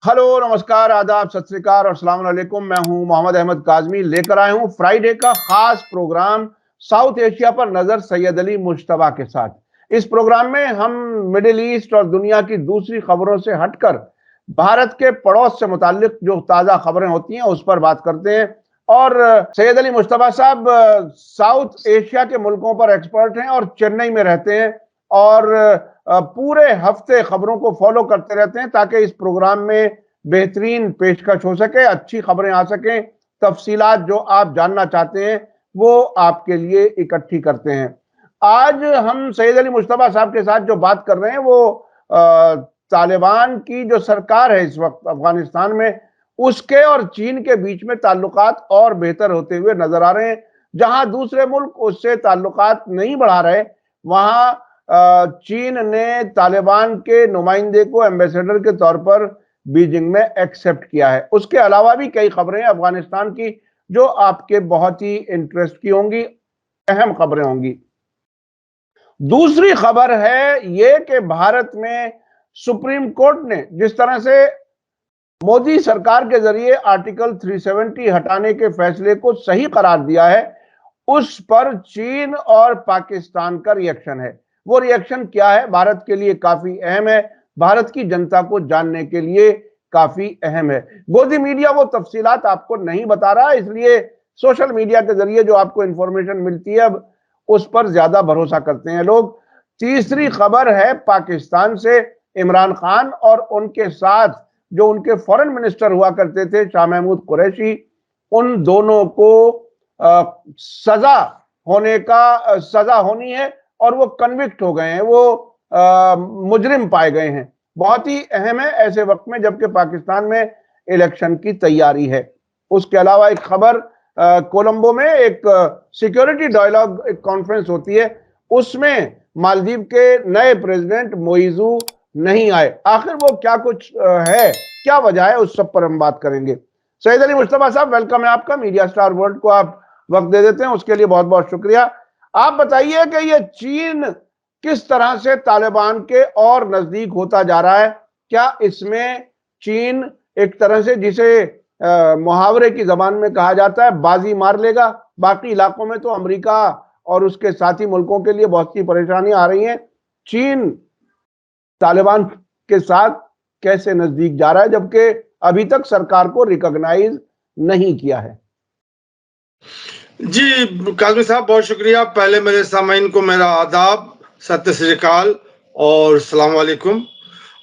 Hello, नमस्कार, आदाब, सत श्री अकाल और अस्सलाम वालेकुम। मैं हूं मोहम्मद अहमद काज़मी, लेकर आया हूं फ्राइडे का खास प्रोग्राम साउथ एशिया पर नजर सैयद अली मुश्तबा के साथ। इस प्रोग्राम में हम मिडिल ईस्ट और दुनिया की दूसरी खबरों से हटकर भारत के पड़ोस से मुताल्लिक जो ताज़ा खबरें होती हैं उस पर बात करते हैं। और सैयद अली मुश्तबा साहब साउथ एशिया के मुल्कों पर एक्सपर्ट हैं और चेन्नई में रहते हैं और पूरे हफ्ते खबरों को फॉलो करते रहते हैं ताकि इस प्रोग्राम में बेहतरीन पेशकश हो सके, अच्छी खबरें आ सकें, तफसीलात जो आप जानना चाहते हैं वो आपके लिए इकट्ठी करते हैं। आज हम सैयद अली मुश्तबा साहब के साथ जो बात कर रहे हैं वो तालिबान की जो सरकार है इस वक्त अफगानिस्तान में, उसके और चीन के बीच में ताल्लुकात और बेहतर होते हुए नजर आ रहे हैं। जहां दूसरे मुल्क उससे ताल्लुकात नहीं बढ़ा रहे, वहां चीन ने तालिबान के नुमाइंदे को एम्बेसडर के तौर पर बीजिंग में एक्सेप्ट किया है। उसके अलावा भी कई खबरें अफगानिस्तान की जो आपके बहुत ही इंटरेस्ट की होंगी, अहम खबरें होंगी। दूसरी खबर है ये कि भारत में सुप्रीम कोर्ट ने जिस तरह से मोदी सरकार के जरिए आर्टिकल 370 हटाने के फैसले को सही करार दिया है, उस पर चीन और पाकिस्तान का रिएक्शन है। वो रिएक्शन क्या है, भारत के लिए काफी अहम है, भारत की जनता को जानने के लिए काफी अहम है। गोदी मीडिया वो तफसीलात आपको नहीं बता रहा, इसलिए सोशल मीडिया के जरिए जो आपको इंफॉर्मेशन मिलती है अब उस पर ज्यादा भरोसा करते हैं लोग। तीसरी खबर है पाकिस्तान से, इमरान खान और उनके साथ जो उनके फॉरेन मिनिस्टर हुआ करते थे शाह महमूद कुरैशी, उन दोनों को सजा होनी है और वो कन्विक्ट हो गए हैं, वो मुजरिम पाए गए हैं। बहुत ही अहम है ऐसे वक्त में जबकि पाकिस्तान में इलेक्शन की तैयारी है। उसके अलावा एक खबर, कोलंबो में एक सिक्योरिटी डायलॉग एक कॉन्फ्रेंस होती है, उसमें मालदीव के नए प्रेसिडेंट मोइजू नहीं आए। आखिर वो क्या कुछ है, क्या वजह है, उस सब पर हम बात करेंगे। सैयद अली मुश्तबा साहब, वेलकम है आपका। मीडिया स्टार वर्ल्ड को आप वक्त दे देते हैं, उसके लिए बहुत बहुत शुक्रिया। आप बताइए कि ये चीन किस तरह से तालिबान के और नजदीक होता जा रहा है? क्या इसमें चीन एक तरह से जिसे मुहावरे की जबान में कहा जाता है बाजी मार लेगा? बाकी इलाकों में तो अमेरिका और उसके साथी मुल्कों के लिए बहुत सी परेशानी आ रही है, चीन तालिबान के साथ कैसे नजदीक जा रहा है जबकि अभी तक सरकार को रिकॉग्नाइज नहीं किया है? जी काजमी साहब, बहुत शुक्रिया। पहले मेरे सामीन को मेरा आदाब, सत श्री अकाल और सलाम वालेकुम।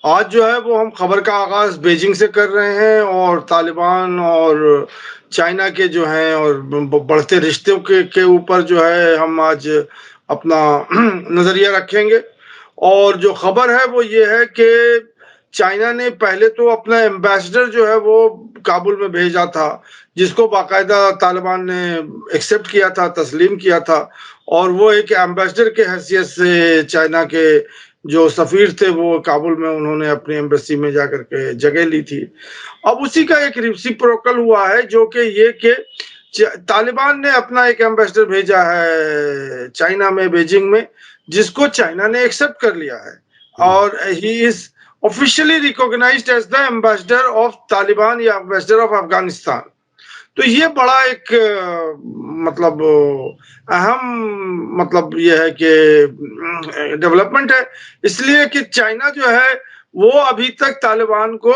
आज जो है वो हम खबर का आगाज बीजिंग से कर रहे हैं और तालिबान और चाइना के जो हैं और बढ़ते रिश्तों के ऊपर जो है हम आज अपना नजरिया रखेंगे। और जो खबर है वो ये है कि चाइना ने पहले तो अपना एम्बेसडर जो है वो काबुल में भेजा था, जिसको बाकायदा तालिबान ने एक्सेप्ट किया था, तस्लीम किया था, और वो एक एम्बेसडर के हैसियत से चाइना के जो सफीर थे वो काबुल में उन्होंने अपनी एम्बेसी में जाकर के जगह ली थी। अब उसी का एक रेसिप्रोकल हुआ है, जो कि ये कि तालिबान ने अपना एक एम्बेसडर भेजा है चाइना में, बीजिंग में, जिसको चाइना ने एक्सेप्ट कर लिया है और he is officially recognized as the ambassador of Taliban या एम्बेसडर ऑफ अफगानिस्तान। तो ये बड़ा एक मतलब अहम मतलब ये है कि डेवलपमेंट है, इसलिए कि चाइना जो है वो अभी तक तालिबान को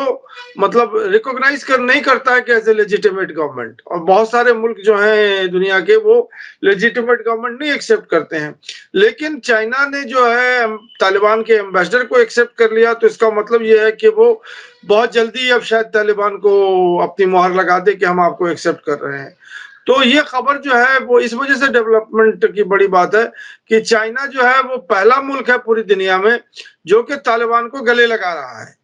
मतलब रिकॉग्नाइज नहीं करता है कि एज ए लेजिटिमेट गवर्नमेंट, और बहुत सारे मुल्क जो हैं दुनिया के वो लेजिटिमेट गवर्नमेंट नहीं एक्सेप्ट करते हैं। लेकिन चाइना ने जो है तालिबान के एम्बेसडर को एक्सेप्ट कर लिया, तो इसका मतलब ये है कि वो बहुत जल्दी अब शायद तालिबान को अपनी मुहर लगा दे कि हम आपको एक्सेप्ट कर रहे हैं। तो ये खबर जो है वो इस वजह से डेवलपमेंट की बड़ी बात है कि चाइना जो है वो पहला मुल्क है पूरी दुनिया में जो कि तालिबान को गले लगा रहा है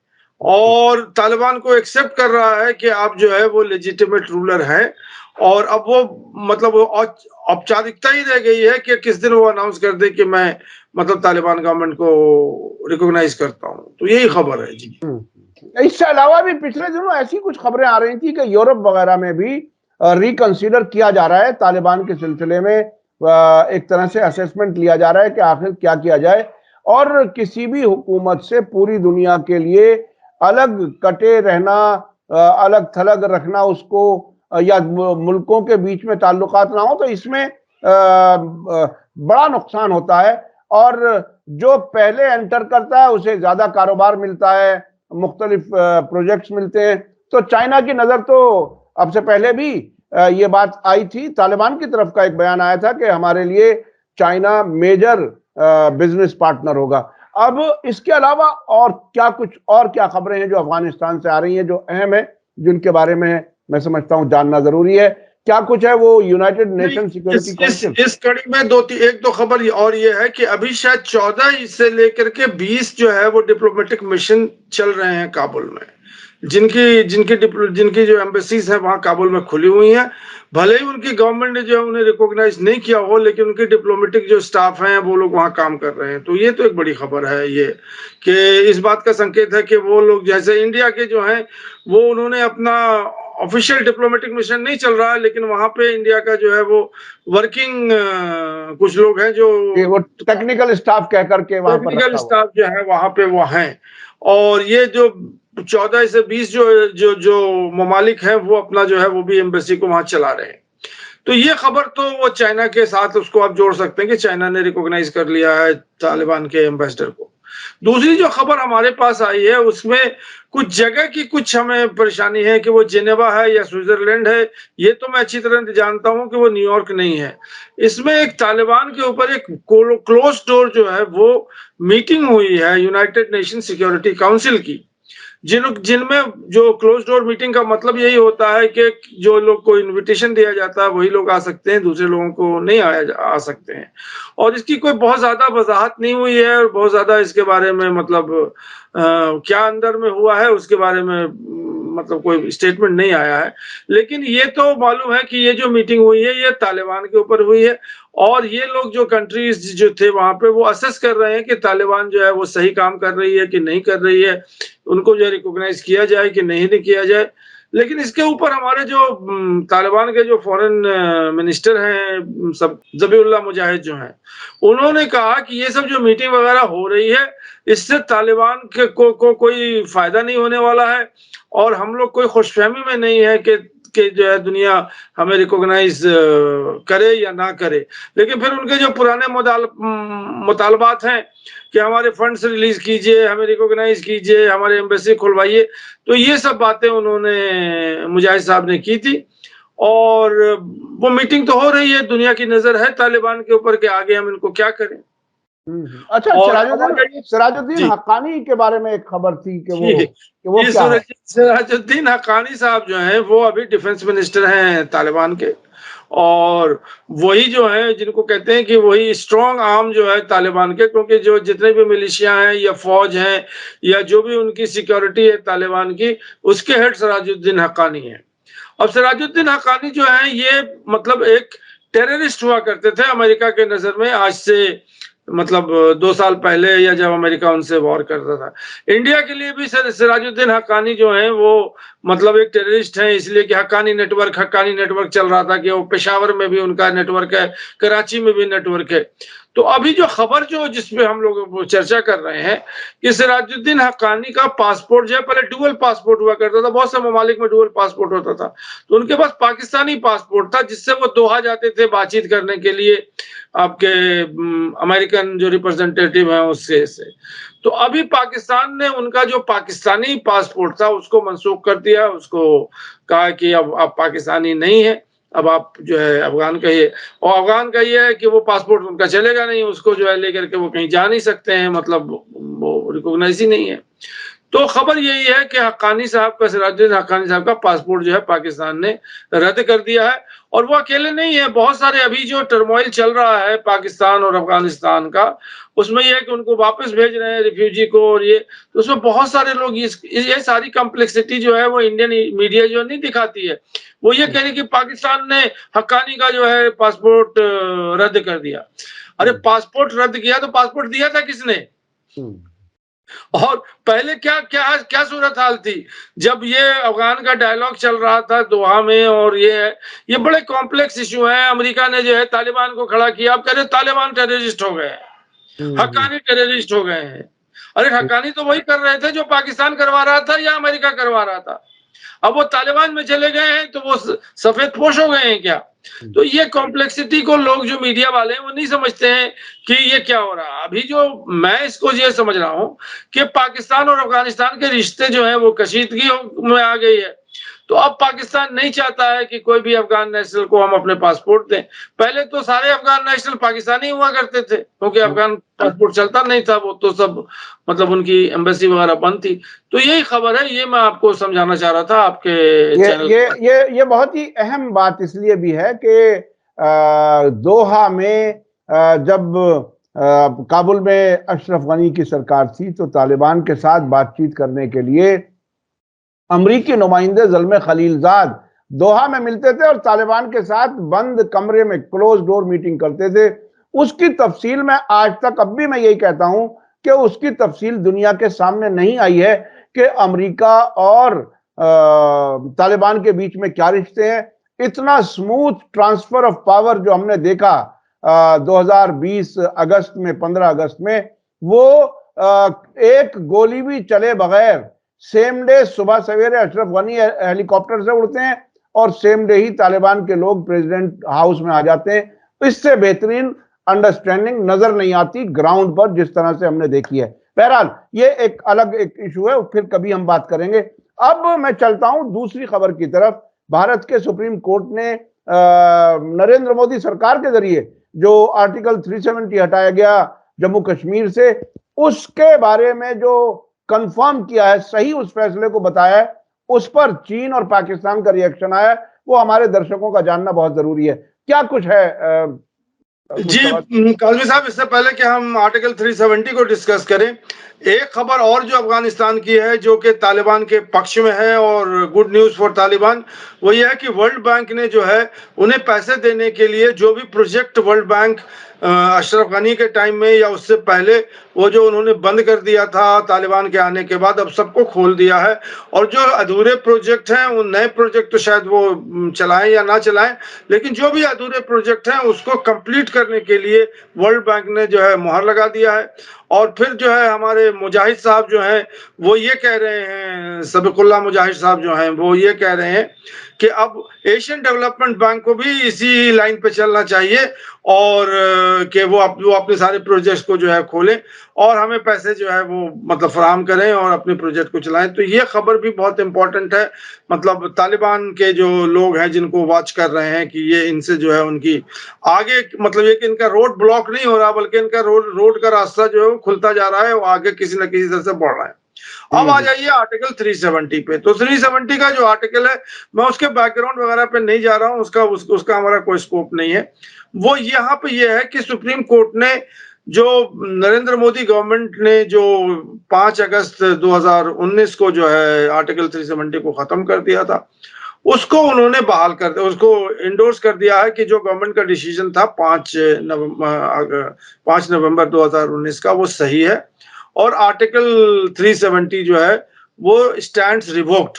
और तालिबान को एक्सेप्ट कर रहा है कि आप जो है वो लेजिटिमेट रूलर है। और अब वो मतलब वो औपचारिकता ही रह गई है कि किस दिन वो अनाउंस कर दे कि मैं मतलब तालिबान गवर्नमेंट को रिकॉग्नाइज करता हूं। तो यही खबर है जी। इससे अलावा भी पिछले दिनों ऐसी कुछ खबरें आ रही थी कि यूरोप वगैरह में भी रिकंसीडर किया जा रहा है तालिबान के सिलसिले में, एक तरह से असेसमेंट लिया जा रहा है कि आखिर क्या किया जाए, और किसी भी हुकूमत से पूरी दुनिया के लिए अलग कटे रहना, अलग थलग रखना उसको, या मुल्कों के बीच में ताल्लुकात ना हो, तो इसमें बड़ा नुकसान होता है। और जो पहले एंटर करता है उसे ज्यादा कारोबार मिलता है, मुख्तलिफ प्रोजेक्ट्स मिलते हैं। तो चाइना की नजर तो अब से पहले भी ये बात आई थी, तालिबान की तरफ का एक बयान आया था कि हमारे लिए चाइना मेजर बिजनेस पार्टनर होगा। अब इसके अलावा और क्या खबरें हैं जो अफगानिस्तान से आ रही हैं, जो अहम है, जिनके बारे में मैं समझता हूं जानना जरूरी है? क्या कुछ है वो यूनाइटेड नेशन सिक्योरिटी काउंसिल? इस कड़ी में एक दो खबर और ये है कि अभी शायद 14 से लेकर के 20 जो है वो डिप्लोमेटिक मिशन चल रहे हैं काबुल में, जिनकी जो एम्बेसीज है वहां काबुल में खुली हुई हैं। भले ही उनकी गवर्नमेंट ने जो है उन्हें रिकॉग्नाइज नहीं किया हो, लेकिन उनके डिप्लोमेटिक जो स्टाफ हैं वो लोग वहां काम कर रहे हैं। तो ये तो एक बड़ी खबर है ये, कि इस बात का संकेत है कि वो लोग जैसे इंडिया के जो हैं वो उन्होंने अपना ऑफिशियल डिप्लोमेटिक मिशन नहीं चल रहा है, लेकिन वहां पे इंडिया का जो है वो वर्किंग कुछ लोग हैं जो वो टेक्निकल स्टाफ कह करके वहां पर टेक्निकल रखा हुआ। स्टाफ जो है वहां पे वो हैं। और ये जो 14 से 20 जो ममालिक हैं वो अपना जो है वो भी एम्बेसी को वहां चला रहे हैं। तो ये खबर तो वो चाइना के साथ उसको आप जोड़ सकते हैं कि चाइना ने रिकॉग्नाइज कर लिया है तालिबान के एम्बेसडर को। दूसरी जो खबर हमारे पास आई है उसमें कुछ जगह की कुछ हमें परेशानी है कि वो जिनेवा है या स्विट्जरलैंड है। ये तो मैं अच्छी तरह जानता हूं कि वो न्यूयॉर्क नहीं है। इसमें एक तालिबान के ऊपर एक क्लोज डोर जो है वो मीटिंग हुई है यूनाइटेड नेशन सिक्योरिटी काउंसिल की, जिनमें जो क्लोज डोर मीटिंग का मतलब यही होता है कि जो लोग को इनविटेशन दिया जाता है वही लोग आ सकते हैं, दूसरे लोगों को नहीं आ सकते हैं। और इसकी कोई बहुत ज्यादा वजाहत नहीं हुई है और बहुत ज्यादा इसके बारे में मतलब क्या अंदर में हुआ है उसके बारे में मतलब कोई स्टेटमेंट नहीं आया है। लेकिन ये तो मालूम है कि ये जो मीटिंग हुई है ये तालिबान के ऊपर हुई है, और ये लोग जो कंट्रीज जो थे वहां पे वो असेस कर रहे हैं कि तालिबान जो है वो सही काम कर रही है कि नहीं कर रही है, उनको जो रिकॉग्नाइज किया जाए कि नहीं किया जाए। लेकिन इसके ऊपर हमारे जो तालिबान के जो फॉरेन मिनिस्टर हैं सब जबीउल्लाह मुजाहिद जो हैं, उन्होंने कहा कि ये सब जो मीटिंग वगैरह हो रही है इससे तालिबान को कोई फायदा नहीं होने वाला है, और हम लोग कोई खुशफहमी में नहीं है कि जो है दुनिया हमें रिकॉग्नाइज करे या ना करे। लेकिन फिर उनके जो पुराने मुतालबात हैं कि हमारे फंड्स रिलीज कीजिए, हमें रिकॉग्नाइज कीजिए, हमारे एम्बेसी खुलवाइए, तो ये सब बातें उन्होंने मुजाहिद साहब ने की थी। और वो मीटिंग तो हो रही है, दुनिया की नजर है तालिबान के ऊपर कि आगे हम इनको क्या करें। अच्छा, और सिराजुद्दीन हक्कानी के बारे में एक खबर थी कि वो ये क्या है? सिराजुद्दीन हक्कानी साहब जो हैं वो अभी डिफेंस मिनिस्टर हैं तालिबान के, और वही जो है जिनको कहते हैं कि वही स्ट्रॉन्ग आर्म जो है तालिबान के, क्योंकि जो जितने भी मिलिशिया हैं या फौज हैं या जो भी उनकी सिक्योरिटी है तालिबान की, उसके हेड सिराजुद्दीन हक्कानी है। अब सिराजुद्दीन हक्कानी जो है ये मतलब एक टेररिस्ट हुआ करते थे अमेरिका के नजर में, आज से मतलब 2 साल पहले, या जब अमेरिका उनसे वॉर करता था। इंडिया के लिए भी सिराजुद्दीन हक्कानी जो है वो मतलब एक टेररिस्ट है, इसलिए कि हक्कानी नेटवर्क चल रहा था कि वो पेशावर में भी उनका नेटवर्क है, कराची में भी नेटवर्क है। तो अभी जो खबर जो जिसपे हम लोग चर्चा कर रहे हैं कि सिराजुद्दीन हक्कानी का पासपोर्ट जो है, पहले डुअल पासपोर्ट हुआ करता था, बहुत से ममालिक में डुअल पासपोर्ट होता था, तो उनके पास पाकिस्तानी पासपोर्ट था जिससे वो दोहा जाते थे बातचीत करने के लिए आपके अमेरिकन जो रिप्रेजेंटेटिव है उससे से। तो अभी पाकिस्तान ने उनका जो पाकिस्तानी पासपोर्ट था उसको मनसूख कर दिया, उसको कहा कि अब आप पाकिस्तानी नहीं है, अब आप जो है अफगान कहिए। और अफगान का ये है कि वो पासपोर्ट उनका चलेगा नहीं, उसको जो है लेकर के वो कहीं जा नहीं सकते हैं, मतलब वो रिकॉग्नाइज ही नहीं है। तो खबर यही है कि हक्कानी साहब का, सिराजुद्दीन हक्कानी साहब का पासपोर्ट जो है पाकिस्तान ने रद्द कर दिया है। और वो अकेले नहीं है, बहुत सारे अभी जो टर्मोइल चल रहा है पाकिस्तान और अफगानिस्तान का, उसमें यह है कि उनको वापस भेज रहे हैं रिफ्यूजी को, और ये तो उसमें बहुत सारे लोग ये सारी कॉम्प्लेक्सिटी जो है वो इंडियन मीडिया जो नहीं दिखाती है। वो ये कह रही कि पाकिस्तान ने हक्कानी का जो है पासपोर्ट रद्द कर दिया। अरे पासपोर्ट रद्द किया तो पासपोर्ट दिया था किसने? और पहले क्या क्या क्या सूरत हाल थी जब ये अफगान का डायलॉग चल रहा था दोहा में, और ये बड़े कॉम्प्लेक्स इशू है। अमेरिका ने जो है तालिबान को खड़ा किया, अब कह रहे तालिबान टेररिस्ट हो गए, हक्कानी टेररिस्ट हो गए हैं। अरे हक्कानी तो वही कर रहे थे जो पाकिस्तान करवा रहा था या अमेरिका करवा रहा था। अब वो तालिबान में चले गए हैं तो वो सफेद पोश हो गए हैं क्या? तो ये कॉम्प्लेक्सिटी को लोग जो मीडिया वाले हैं वो नहीं समझते हैं कि ये क्या हो रहा है। अभी जो मैं इसको ये समझ रहा हूँ कि पाकिस्तान और अफगानिस्तान के रिश्ते जो हैं वो कशीदगी में आ गई है। तो अब पाकिस्तान नहीं चाहता है कि कोई भी अफगान नेशनल को हम अपने पासपोर्ट दें। पहले तो सारे अफगान नेशनल पाकिस्तानी हुआ करते थे क्योंकि अफगान पासपोर्ट चलता नहीं था, वो तो सब मतलब उनकी एम्बेसी वगैरह बंद थी। तो यही खबर है, ये मैं आपको समझाना चाह रहा था आपके चैनल ये बहुत ही अहम बात इसलिए भी है कि दोहा में जब काबुल में अशरफ गनी की सरकार थी तो तालिबान के साथ बातचीत करने के लिए अमरीकी नुमाइंदे ज़ल्मे खलीलजाद दोहा में मिलते थे और तालिबान के साथ बंद कमरे में क्लोज डोर मीटिंग करते थे। उसकी तफसील मैं आज तक अब भी मैं यही कहता हूं कि उसकी तफसील दुनिया के सामने नहीं आई है कि अमेरिका और तालिबान के बीच में क्या रिश्ते हैं। इतना स्मूथ ट्रांसफर ऑफ पावर जो हमने देखा 2020 अगस्त में 15 अगस्त में, वो एक गोली भी चले बगैर सेम डे सुबह सवेरे अशरफ गनी हेलीकॉप्टर से उड़ते हैं और सेम डे ही तालिबान के लोग प्रेसिडेंट हाउस में आ जाते हैं। इससे बेहतरीन अंडरस्टैंडिंग नजर नहीं आती ग्राउंड पर जिस तरह से हमने देखी है। बहरहाल ये एक अलग एक इशू है, फिर कभी हम बात करेंगे। अब मैं चलता हूं दूसरी खबर की तरफ। भारत के सुप्रीम कोर्ट ने नरेंद्र मोदी सरकार के जरिए जो आर्टिकल 370 हटाया गया जम्मू कश्मीर से, उसके बारे में जो कंफर्म किया है, सही उस फैसले को बताया है, उस पर चीन और पाकिस्तान का रिएक्शन आया है, वो हमारे दर्शकों का जानना बहुत जरूरी है। क्या कुछ है जी काजमी साहब, इससे पहले कि हम आर्टिकल 370 को डिस्कस करें, एक खबर और जो अफगानिस्तान की है जो कि तालिबान के पक्ष में है और गुड न्यूज फॉर तालिबान, वो ये है कि वर्ल्ड बैंक ने जो है उन्हें पैसे देने के लिए जो भी project World Bank Ashraf Ghani के टाइम में या उससे पहले वो जो उन्होंने बंद कर दिया था तालिबान के आने के बाद, अब सबको खोल दिया है। और जो अधूरे प्रोजेक्ट हैं, वो नए प्रोजेक्ट तो शायद वो चलाएं या ना चलाएं, लेकिन जो भी अधूरे प्रोजेक्ट हैं उसको कंप्लीट करने के लिए वर्ल्ड बैंक ने जो है मुहर लगा दिया है। और फिर जो है हमारे मुजाहिद साहब जो हैं वो ये कह रहे हैं, सबकुल्ला मुजाहिद साहब जो हैं वो ये कह रहे हैं कि अब एशियन डेवलपमेंट बैंक को भी इसी लाइन पे चलना चाहिए और कि वो अपने सारे प्रोजेक्ट्स को जो है खोलें और हमें पैसे जो है वो मतलब फराहम करें और अपने प्रोजेक्ट को चलाएं। तो ये खबर भी बहुत इंपॉर्टेंट है, मतलब तालिबान के जो लोग हैं जिनको वॉच कर रहे हैं कि ये इनसे जो है उनकी आगे मतलब ये कि इनका रोड ब्लॉक नहीं हो रहा बल्कि इनका रोड का रास्ता जो है वो खुलता जा रहा है, वो आगे किसी न किसी तरह से बढ़ रहा है। अब आ जाइए आर्टिकल 370 पे। तो 370 का जो आर्टिकल है, मैं उसके बैकग्राउंड वगैरह पे नहीं जा रहा हूँ, उसका हमारा कोई स्कोप नहीं है। वो यहाँ पे ये है कि सुप्रीम कोर्ट ने जो नरेंद्र मोदी गवर्नमेंट ने जो 5 अगस्त 2019 को जो है आर्टिकल 370 को खत्म कर दिया था, उसको उन्होंने बहाल कर दिया, उसको इंडोर्स कर दिया है कि जो गवर्नमेंट का डिसीजन था 5 नवंबर 2019 का, वो सही है और आर्टिकल 370 जो है वो स्टैंड्स रिवोक्ड।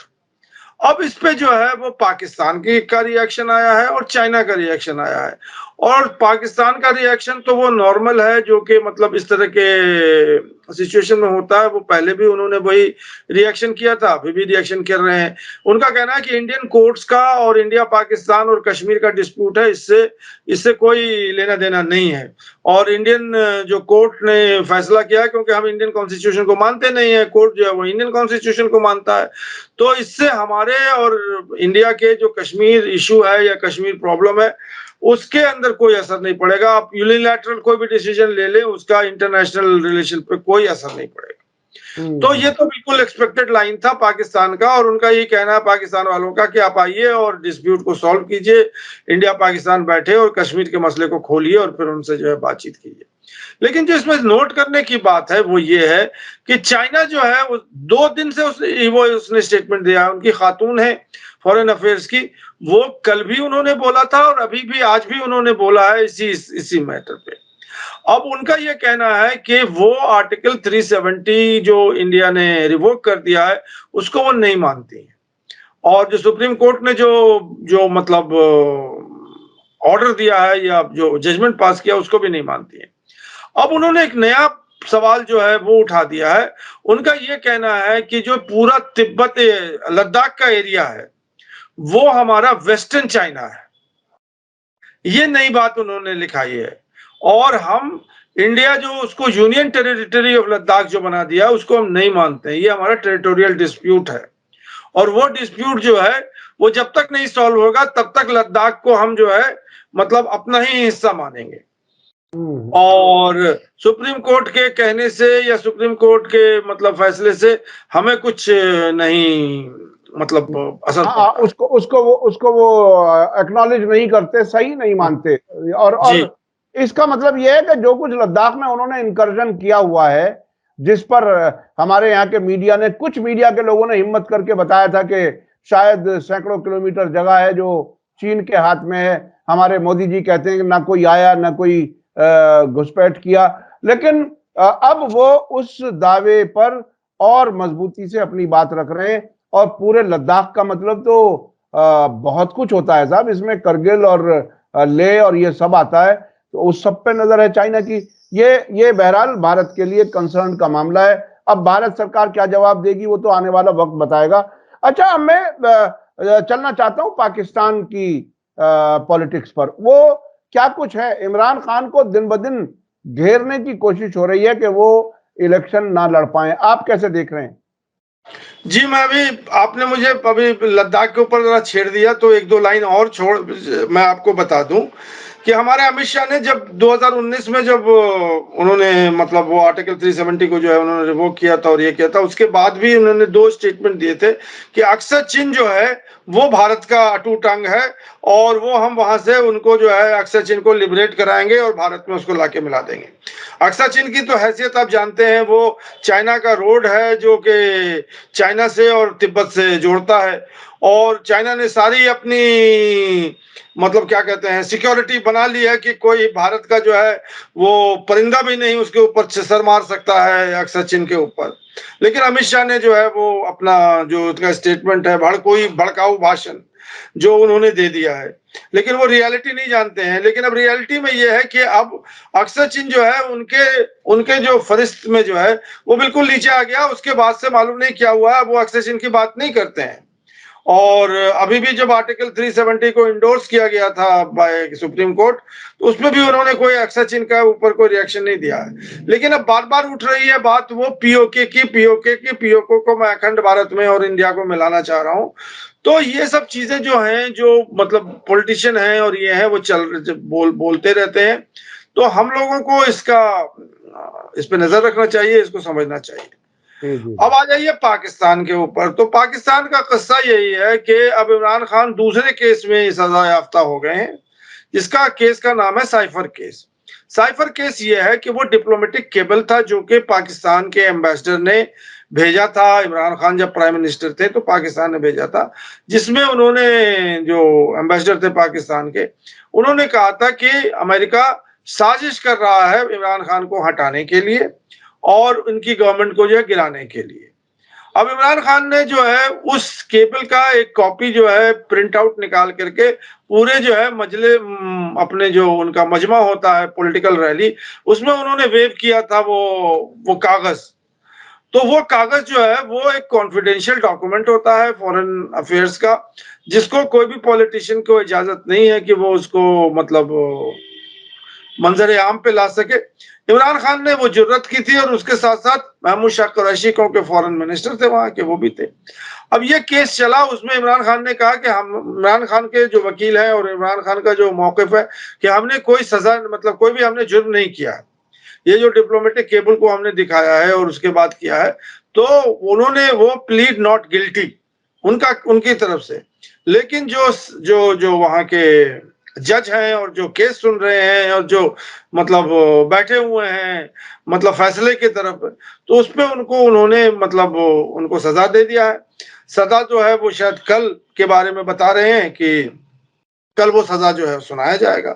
अब इस पे जो है वो पाकिस्तान का रिएक्शन आया है और चाइना का रिएक्शन आया है। और पाकिस्तान का रिएक्शन तो वो नॉर्मल है जो कि मतलब इस तरह के सिचुएशन में होता है, वो पहले भी उन्होंने वही रिएक्शन किया था, अभी भी रिएक्शन कर रहे हैं। उनका कहना है कि इंडियन कोर्ट्स का और इंडिया पाकिस्तान और कश्मीर का डिस्प्यूट है, इससे कोई लेना देना नहीं है। और इंडियन जो कोर्ट ने फैसला किया, क्योंकि हम इंडियन कॉन्स्टिट्यूशन को मानते नहीं है, कोर्ट जो है वो इंडियन कॉन्स्टिट्यूशन को मानता है, तो इससे हमारे और इंडिया के जो कश्मीर इशू है या कश्मीर प्रॉब्लम है उसके अंदर कोई असर नहीं पड़ेगा। आप यूनिलैटरल कोई भी डिसीजन ले लें, उसका इंटरनेशनल रिलेशन पे कोई असर नहीं पड़ेगा। तो ये तो बिल्कुल एक्सपेक्टेड लाइन था पाकिस्तान का, और उनका ये कहना है पाकिस्तान वालों का कि आप आइए और डिस्प्यूट को सॉल्व कीजिए, इंडिया पाकिस्तान बैठे और कश्मीर के मसले को खोलिए और फिर उनसे जो है बातचीत कीजिए। लेकिन जो इसमें नोट करने की बात है वो ये है कि चाइना जो है वो 2 दिन से उसने स्टेटमेंट दिया है। उनकी खातून है फॉरेन अफेयर्स की, वो कल भी उन्होंने बोला था और अभी भी आज भी उन्होंने बोला है इसी मैटर पे। अब उनका ये कहना है कि वो आर्टिकल 370 जो इंडिया ने रिवोक कर दिया है उसको वो नहीं मानती है, और जो सुप्रीम कोर्ट ने जो मतलब ऑर्डर दिया है या जो जजमेंट पास किया उसको भी नहीं मानती है। अब उन्होंने एक नया सवाल जो है वो उठा दिया है। उनका ये कहना है कि जो पूरा तिब्बत लद्दाख का एरिया है वो हमारा वेस्टर्न चाइना है। ये नई बात उन्होंने लिखाई है। और हम इंडिया जो उसको यूनियन टेरिटरी ऑफ लद्दाख जो बना दिया उसको हम नहीं मानते हैं। ये हमारा टेरिटोरियल डिस्प्यूट है और वो डिस्प्यूट जो है वो जब तक नहीं सॉल्व होगा तब तक लद्दाख को हम जो है मतलब अपना ही हिस्सा मानेंगे। और सुप्रीम कोर्ट के कहने से या सुप्रीम कोर्ट के मतलब फैसले से हमें कुछ नहीं मतलब असर हाँ, पड़ता उसको वो एक्नॉलेज नहीं करते, सही नहीं मानते। और इसका मतलब ये है कि जो कुछ लद्दाख में उन्होंने इंकर्जन किया हुआ है, जिस पर हमारे यहाँ के मीडिया ने, कुछ मीडिया के लोगों ने हिम्मत करके बताया था कि शायद सैकड़ों किलोमीटर जगह है जो चीन के हाथ में है। हमारे मोदी जी कहते हैं कि ना कोई आया ना कोई घुसपैठ किया, लेकिन अब वो उस दावे पर और मजबूती से अपनी बात रख रहे हैं। और पूरे लद्दाख का मतलब तो बहुत कुछ होता है साहब, इसमें करगिल और लेह और ये सब आता है, तो उस सब पे नजर है चाइना की। ये बहरहाल भारत के लिए कंसर्न का मामला है। अब भारत सरकार क्या जवाब देगी वो तो आने वाला वक्त बताएगा। अच्छा, मैं चलना चाहता हूं पाकिस्तान की पॉलिटिक्स पर। वो क्या कुछ है, इमरान खान को दिन ब दिन घेरने की कोशिश हो रही है कि वो इलेक्शन ना लड़ पाए। आप कैसे देख रहे हैं? जी, मैं अभी आपने मुझे अभी लद्दाख के ऊपर जरा छेड़ दिया तो एक दो लाइन और छोड़ मैं आपको बता दूं कि हमारे अमित शाह ने जब 2019 में जब उन्होंने मतलब वो आर्टिकल 370 को जो है उन्होंने रिवोक किया था और ये किया था, उसके बाद भी उन्होंने दो स्टेटमेंट दिए थे कि अक्सर चीन जो है वो भारत का अटूट अंग है और वो हम वहां से उनको जो है अक्सर चीन को लिबरेट कराएंगे और भारत में उसको लाके मिला देंगे। अक्सर चीन की तो हैसियत आप जानते हैं, वो चाइना का रोड है जो कि चाइना से और तिब्बत से जोड़ता है और चाइना ने सारी अपनी मतलब क्या कहते हैं सिक्योरिटी बना ली है कि कोई भारत का जो है वो परिंदा भी नहीं उसके ऊपर सर मार सकता है अक्सर चीन के ऊपर। लेकिन अमित शाह ने जो है वो अपना जो उसका स्टेटमेंट है कोई भड़काऊ भाषण जो उन्होंने दे दिया है, लेकिन वो रियलिटी नहीं जानते हैं। लेकिन अब रियलिटी में ये है कि अब अक्सर चीन जो है उनके उनके जो फरिश्त में जो है वो बिल्कुल नीचे आ गया। उसके बाद से मालूम नहीं क्या हुआ, वो अक्सर चीन की बात नहीं करते हैं। और अभी भी जब आर्टिकल 370 को इंडोर्स किया गया था बाय सुप्रीम कोर्ट तो उसमें भी उन्होंने कोई अक्सर चीन का ऊपर कोई रिएक्शन नहीं दिया है। लेकिन अब बार बार उठ रही है बात वो पीओके को मैं अखंड भारत में और इंडिया को मिलाना चाह रहा हूं। तो ये सब चीजें जो हैं जो मतलब पॉलिटिशियन हैं और ये हैं वो बोलते रहते हैं। तो हम लोगों को इस पे नजर रखना चाहिए, इसको समझना चाहिए। अब आ जाइए पाकिस्तान के ऊपर। तो पाकिस्तान का किस्सा यही है कि अब इमरान खान दूसरे केस में सजा याफ्ता हो गए हैं, जिसका केस का नाम है साइफर केस। साइफर केस ये है कि वो डिप्लोमेटिक केबल था जो कि पाकिस्तान के एम्बेसडर ने भेजा था। इमरान खान जब प्राइम मिनिस्टर थे तो पाकिस्तान ने भेजा था, जिसमें उन्होंने जो एम्बेसडर थे पाकिस्तान के, उन्होंने कहा था कि अमेरिका साजिश कर रहा है इमरान खान को हटाने के लिए और उनकी गवर्नमेंट को जो है गिराने के लिए। अब इमरान खान ने जो है उस केबल का एक कॉपी जो है प्रिंट आउट निकाल करके पूरे जो है अपने जो उनका मजमा होता है पॉलिटिकल रैली, उसमें उन्होंने वेव किया था वो कागज। तो वो कागज जो है वो एक कॉन्फिडेंशियल डॉक्यूमेंट होता है फॉरेन अफेयर्स का, जिसको कोई भी पॉलिटिशियन को इजाजत नहीं है कि वो उसको मतलब मंजर आम पे ला सके। इमरान खान ने वो जुर्रत की थी और उसके साथ साथ महमूद शाह कुरैशी के फॉरेन मिनिस्टर थे वहां के, वो भी थे। अब ये केस चला, उसमें इमरान खान ने कहा कि हम इमरान खान के जो वकील हैं और इमरान खान का जो मौकिफ है कि हमने कोई सजा मतलब कोई भी हमने जुर्म नहीं किया है, ये जो डिप्लोमेटिक केबल को हमने दिखाया है और उसके बाद किया है। तो उन्होंने वो प्लीड नॉट गिल्टी उनकी तरफ से। लेकिन जो जो जो वहां के जज हैं और जो केस सुन रहे हैं और जो मतलब बैठे हुए हैं मतलब फैसले की तरफ, तो उस पे उन्होंने मतलब उनको सजा दे दिया है। सजा जो है वो शायद कल के बारे में बता रहे हैं कि कल वो सजा जो है सुनाया जाएगा।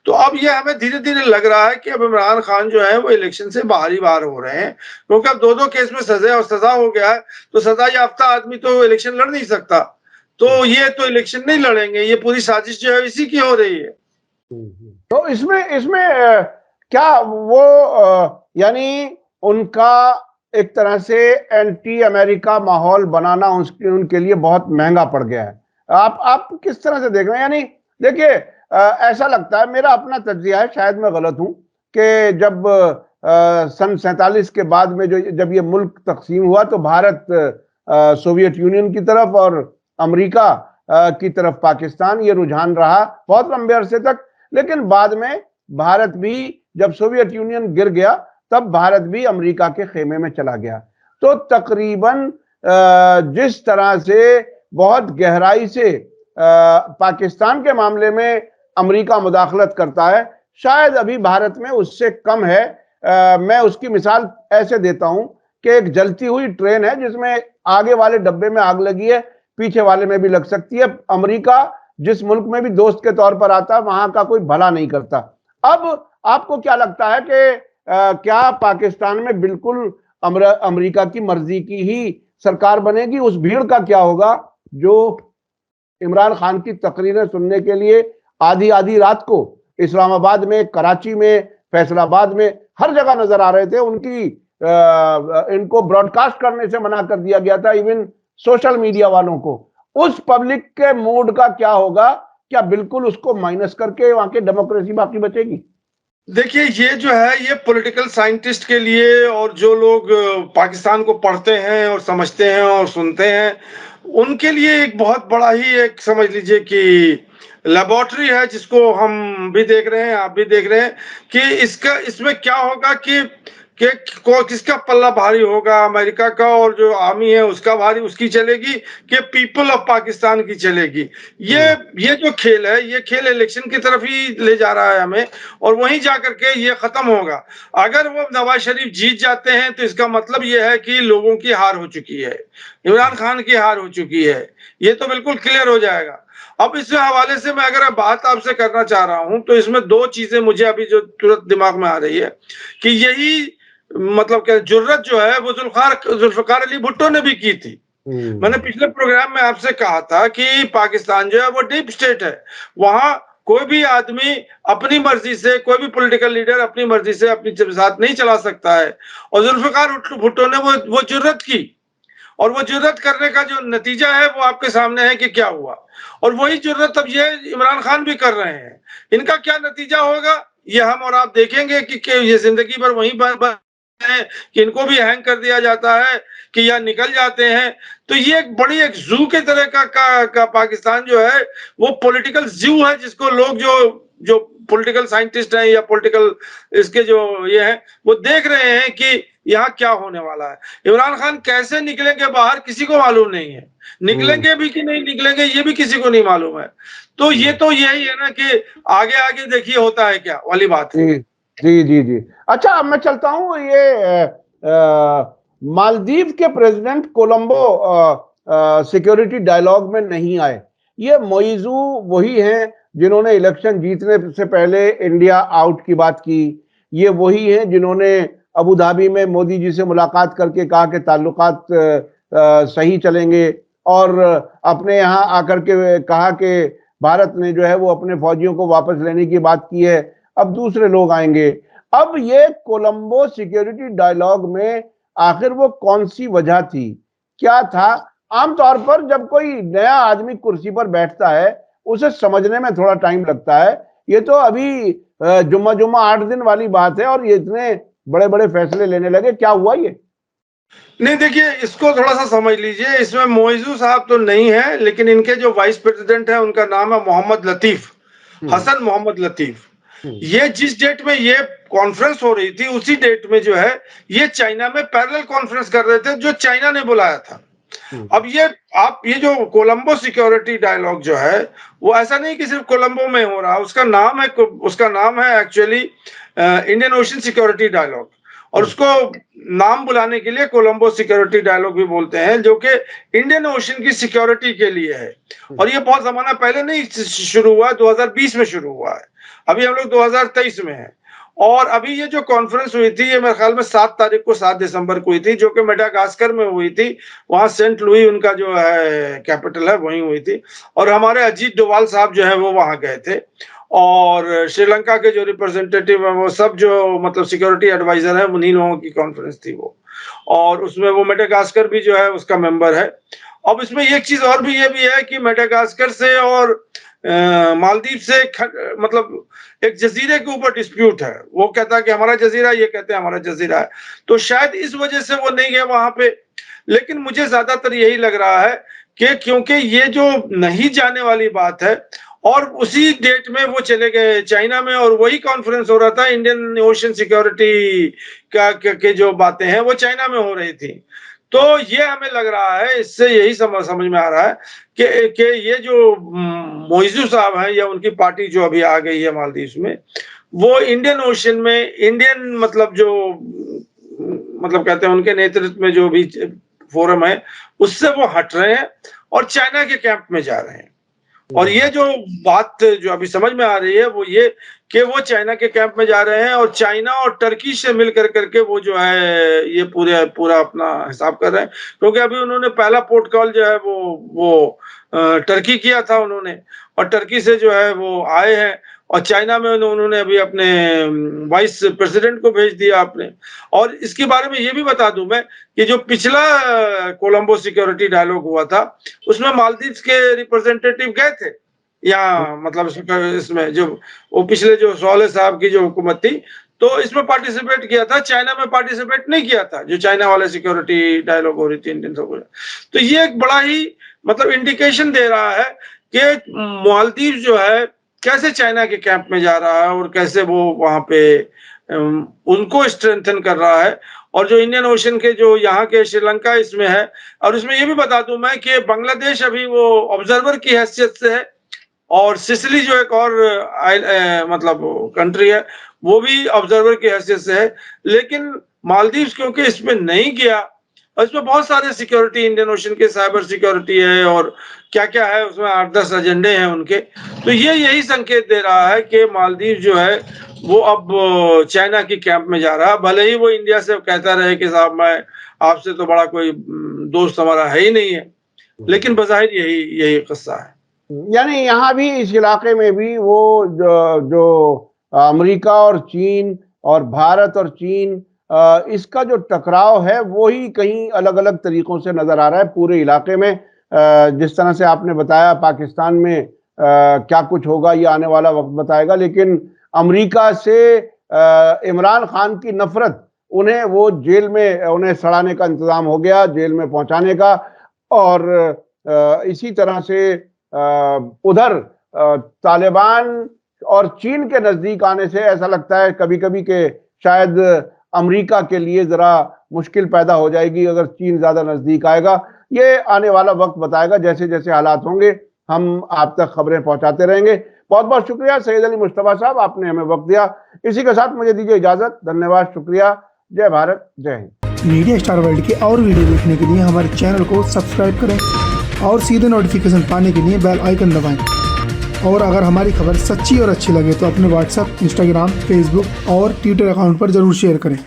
तो अब ये हमें धीरे धीरे लग रहा है कि अब इमरान खान जो है वो इलेक्शन से बाहर ही बाहर हो रहे हैं, क्योंकि अब दो केस में सजा हो गया है। तो सजा याफ्ता आदमी तो इलेक्शन लड़ नहीं सकता, तो ये तो इलेक्शन नहीं लड़ेंगे। ये पूरी साजिश जो है इसी की हो रही है। तो इसमें क्या वो यानी उनका एक तरह से एंटी अमेरिका माहौल बनाना उनके लिए बहुत महंगा पड़ गया है। आप किस तरह से देख रहे हैं? यानी देखिए, ऐसा लगता है, मेरा अपना तज्जिया है, शायद मैं गलत हूं, कि जब सन 47 के बाद में जब ये मुल्क तकसीम हुआ तो भारत सोवियत यूनियन की तरफ और अमेरिका की तरफ पाकिस्तान, ये रुझान रहा बहुत लंबे अरसे तक। लेकिन बाद में भारत भी, जब सोवियत यूनियन गिर गया, तब भारत भी अमेरिका के खेमे में चला गया। तो तकरीबन जिस तरह से बहुत गहराई से पाकिस्तान के मामले में अमेरिका मुदाखलत करता है, शायद अभी भारत में उससे कम है। मैं उसकी मिसाल ऐसे देता हूं कि एक जलती हुई ट्रेन है जिसमें आगे वाले डब्बे में आग लगी है, पीछे वाले में भी लग सकती है। अमेरिका जिस मुल्क में भी दोस्त के तौर पर आता है, वहां का कोई भला नहीं करता। अब आपको क्या लगता है कि क्या पाकिस्तान में बिल्कुल अमेरिका की मर्जी की ही सरकार बनेगी? उस भीड़ का क्या होगा जो इमरान खान की तकरीरें सुनने के लिए आधी आधी रात को इस्लामाबाद में, कराची में, फैसलाबाद में, हर जगह नजर आ रहे थे? इनको ब्रॉडकास्ट करने से मना कर दिया गया था, इवन सोशल मीडिया वालों को। उस पब्लिक के मूड का क्या होगा? क्या बिल्कुल उसको माइनस करके वहां की डेमोक्रेसी बाकी बचेगी? देखिए, ये जो है, ये पॉलिटिकल साइंटिस्ट के लिए और जो लोग पाकिस्तान को पढ़ते हैं और समझते हैं और सुनते हैं, उनके लिए एक बहुत बड़ा ही, एक समझ लीजिए कि लेबोरेटरी है, जिसको हम भी देख रहे हैं, आप भी देख रहे हैं कि इसमें क्या होगा कि किसका पल्ला भारी होगा, अमेरिका का और जो आर्मी है उसका भारी, उसकी चलेगी कि पीपल ऑफ पाकिस्तान की चलेगी। ये जो खेल है, ये खेल इलेक्शन की तरफ ही ले जा रहा है हमें, और वहीं जाकर के ये खत्म होगा। अगर वो नवाज शरीफ जीत जाते हैं तो इसका मतलब ये है कि लोगों की हार हो चुकी है, इमरान खान की हार हो चुकी है, ये तो बिल्कुल क्लियर हो जाएगा। अब इस हवाले से मैं अगर बात आपसे करना चाह रहा हूं तो इसमें दो चीजें मुझे अभी जो तुरंत दिमाग में आ रही है कि यही मतलब क्या जुर्रत जो है वो जुल्फकार अली भुट्टो ने भी की थी। मैंने पिछले प्रोग्राम में आपसे कहा था कि पाकिस्तान जो है वो डीप स्टेट है, वहां कोई भी आदमी अपनी मर्जी से, कोई भी पॉलिटिकल लीडर अपनी मर्जी से अपनी साथ नहीं चला सकता है। और जुल्फकार भुट्टो ने वो जुर्रत की, और वो जुर्रत करने का जो नतीजा है वो आपके सामने है कि क्या हुआ। और वही जुर्रत अब ये इमरान खान भी कर रहे हैं। इनका क्या नतीजा होगा ये हम और आप देखेंगे कि ये जिंदगी भर वहीं है कि इनको भी हैंग कर दिया जाता है कि या निकल जाते हैं। तो ये एक बड़ी एक जू के तरह का पाकिस्तान जो है वो पॉलिटिकल जू है, जिसको लोग जो पॉलिटिकल साइंटिस्ट हैं या पॉलिटिकल इसके जो ये हैं वो देख रहे हैं कि यहाँ क्या होने वाला है। इमरान खान कैसे निकलेंगे बाहर किसी को मालूम नहीं है, निकलेंगे भी कि नहीं निकलेंगे ये भी किसी को नहीं मालूम है। तो ये तो यही है ना कि आगे आगे देखिए होता है क्या वाली बात है। जी जी जी। अच्छा, अब मैं चलता हूं, ये मालदीव के प्रेसिडेंट कोलंबो सिक्योरिटी डायलॉग में नहीं आए। ये मोइजू वही हैं जिन्होंने इलेक्शन जीतने से पहले इंडिया आउट की बात की। ये वही हैं जिन्होंने अबू धाबी में मोदी जी से मुलाकात करके कहा कि ताल्लुकात सही चलेंगे, और अपने यहाँ आकर के कहा कि भारत ने जो है वो अपने फौजियों को वापस लेने की बात की है, अब दूसरे लोग आएंगे। अब ये कोलंबो सिक्योरिटी डायलॉग में आखिर वो कौन सी वजह थी, क्या था? आमतौर पर जब कोई नया आदमी कुर्सी पर बैठता है उसे समझने में थोड़ा टाइम लगता है। ये तो अभी जुम्मा 8 दिन वाली बात है और ये इतने बड़े बड़े फैसले लेने लगे, क्या हुआ ये? नहीं, देखिए, इसको थोड़ा सा समझ लीजिए। इसमें मोइजू साहब तो नहीं है, लेकिन इनके जो वाइस प्रेसिडेंट है उनका नाम है मोहम्मद लतीफ, हसन मोहम्मद लतीफ। ये जिस डेट में ये कॉन्फ्रेंस हो रही थी उसी डेट में जो है ये चाइना में पैरेलल कॉन्फ्रेंस कर रहे थे जो चाइना ने बुलाया था। अब ये जो कोलंबो सिक्योरिटी डायलॉग जो है वो ऐसा नहीं कि सिर्फ कोलंबो में हो रहा, उसका नाम है actually Indian Ocean security dialogue, और उसको नाम बुलाने के लिए कोलंबो सिक्योरिटी डायलॉग भी बोलते हैं, जो कि इंडियन ओशन की सिक्योरिटी के लिए है। और ये बहुत जमाना पहले नहीं शुरू हुआ, 2020 में शुरू हुआ है, अभी हम लोग 2023 में हैं। और अभी ये जो कॉन्फ्रेंस हुई थी ये मेरे ख्याल में 7 दिसंबर को हुई थी, जो कि मेडागास्कर में हुई थी। वहां सेंट लुई उनका जो है कैपिटल है वहीं हुई थी, और हमारे अजीत डोभाल साहब जो है वो वहां गए थे। और श्रीलंका के जो रिप्रेजेंटेटिव हैं वो सब जो मतलब सिक्योरिटी एडवाइजर हैं, उन्हीं लोगों की कॉन्फ्रेंस थी वो। और उसमें वो मेडागास्कर भी जो है उसका मेंबर है। अब इसमें एक चीज और भी ये भी है कि मेडागास्कर से और मालदीव से मतलब एक जजीरे के ऊपर डिस्प्यूट है। वो कहता है कि हमारा जजीरा, ये कहते हैं हमारा जजीरा है, तो शायद इस वजह से वो नहीं गए वहां पे। लेकिन मुझे ज्यादातर यही लग रहा है कि क्योंकि ये जो नहीं जाने वाली बात है, और उसी डेट में वो चले गए चाइना में, और वही कॉन्फ्रेंस हो रहा था इंडियन ओशन सिक्योरिटी के जो बातें हैं वो चाइना में हो रही थी। तो ये हमें लग रहा है, इससे यही समझ में आ रहा है कि ये जो मोइजू साहब हैं या उनकी पार्टी जो अभी आ गई है मालदीव में, वो इंडियन ओशन में इंडियन मतलब जो मतलब कहते हैं उनके नेतृत्व में जो भी फोरम है उससे वो हट रहे हैं और चाइना के कैंप में जा रहे हैं। और ये जो बात जो अभी समझ में आ रही है वो ये कि वो चाइना के कैंप में जा रहे हैं और चाइना और टर्की से मिलकर करके वो जो है ये पूरा अपना हिसाब कर रहे हैं। क्योंकि अभी उन्होंने पहला पोर्ट कॉल जो है वो टर्की किया था उन्होंने, और टर्की से जो है वो आए हैं, और चाइना में उन्होंने अभी अपने वाइस प्रेसिडेंट को भेज दिया आपने। और इसके बारे में ये भी बता दूं मैं कि जो पिछला कोलंबो सिक्योरिटी डायलॉग हुआ था उसमें मालदीव के रिप्रेजेंटेटिव गए थे यहाँ, मतलब इसमें जो वो पिछले जो सोले साहब की जो हुकूमत थी, तो इसमें पार्टिसिपेट किया था। चाइना में पार्टिसिपेट नहीं किया था, जो चाइना वाले सिक्योरिटी डायलॉग हो रही थी इंडियन से। तो ये एक बड़ा ही मतलब इंडिकेशन दे रहा है कि मालदीव जो है कैसे चाइना के कैंप में जा रहा है और कैसे वो वहां पे उनको स्ट्रेंथन कर रहा है। और जो इंडियन ओशन के जो यहाँ के श्रीलंका इसमें है, और इसमें ये भी बता दूं मैं कि बांग्लादेश अभी वो ऑब्जर्वर की हैसियत से है, और सिसिली जो एक और मतलब कंट्री है वो भी ऑब्जर्वर की हैसियत से है। लेकिन मालदीव क्योंकि इसमें नहीं गया, और इसमें बहुत सारे सिक्योरिटी इंडियन ओशन के साइबर सिक्योरिटी है और क्या क्या है, उसमें 8-10 एजेंडे हैं उनके। तो ये यही संकेत दे रहा है कि मालदीव जो है वो अब चाइना की कैंप में जा रहा है। भले ही वो इंडिया से कहता रहे कि साहब मैं आपसे तो बड़ा कोई दोस्त हमारा है ही नहीं है, लेकिन बज़ाहिर यही किस्सा है। यानी यहाँ भी इस इलाके में भी वो जो अमेरिका और चीन और भारत और चीन इसका जो टकराव है वो ही कहीं अलग अलग तरीकों से नजर आ रहा है पूरे इलाके में। जिस तरह से आपने बताया पाकिस्तान में क्या कुछ होगा ये आने वाला वक्त बताएगा, लेकिन अमेरिका से इमरान खान की नफरत, उन्हें वो जेल में उन्हें सड़ाने का इंतजाम हो गया, जेल में पहुंचाने का। और इसी तरह से उधर तालिबान और चीन के नजदीक आने से ऐसा लगता है कभी कभी कि शायद अमेरिका के लिए जरा मुश्किल पैदा हो जाएगी अगर चीन ज्यादा नजदीक आएगा। ये आने वाला वक्त बताएगा, जैसे जैसे हालात होंगे हम आप तक खबरें पहुंचाते रहेंगे। बहुत बहुत शुक्रिया सैयद अली मुश्तबा साहब, आपने हमें वक्त दिया। इसी के साथ मुझे दीजिए इजाजत, धन्यवाद, शुक्रिया, जय भारत, जय हिंद। मीडिया स्टार वर्ल्ड के और वीडियो देखने के लिए हमारे चैनल को सब्सक्राइब करें और सीधे नोटिफिकेशन पाने के लिए बेल आइकन दबाएं। और अगर हमारी खबर सच्ची और अच्छी लगे तो अपने व्हाट्सएप, इंस्टाग्राम, फेसबुक और ट्विटर अकाउंट पर जरूर शेयर करें।